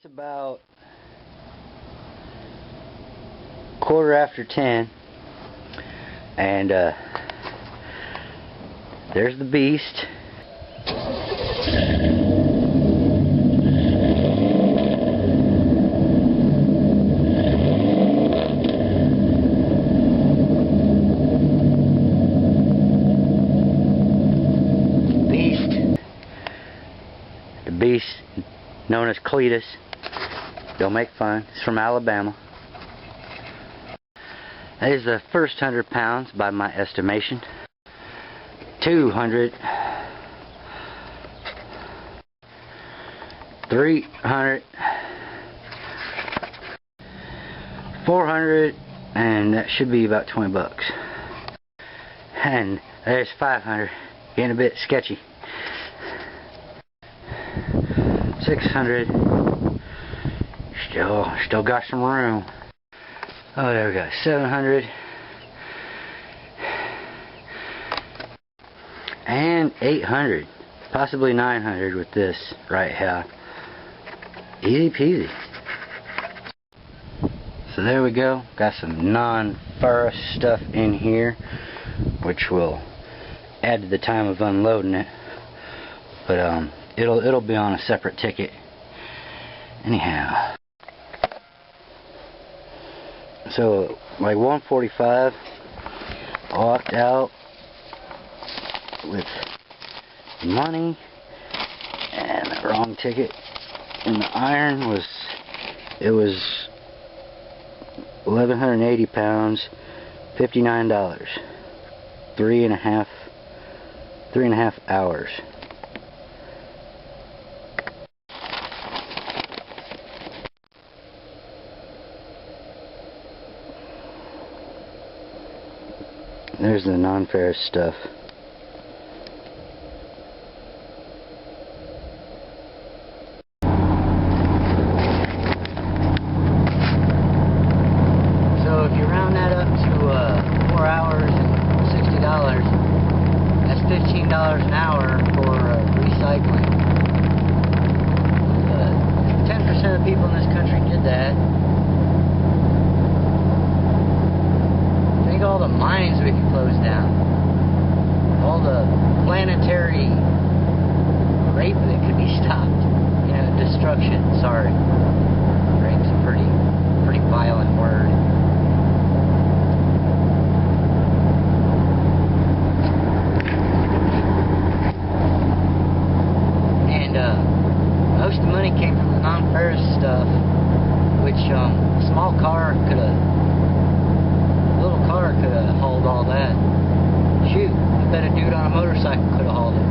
It's about 10:15, and there's the beast. The beast known as Cletus. Don't make fun. It's from Alabama. That is the first 100 pounds by my estimation. 200, 300, 400, and that should be about 20 bucks. And there's 500, getting a bit sketchy. 600, still got some room. Oh, there we go. 700 and 800, possibly 900 with this right here. Easy peasy. So there we go. Got some non-ferrous stuff in here, which will add to the time of unloading it. But it'll be on a separate ticket. Anyhow. So, like 1:45, I walked out with money and the wrong ticket, and the iron was 1,180 pounds, $59, 3.5 hours. There's the non-ferrous stuff. So if you round that up to 4 hours and $60, that's $15 an hour for recycling. 10% of people in this country did that. Think all the mines we could close down, all the planetary rape that could be stopped, destruction. Sorry, rape's a pretty violent word. And most of the money came from the non-ferrous stuff, which a small car could have hauled all that. Shoot, I bet a dude on a motorcycle could have hauled it.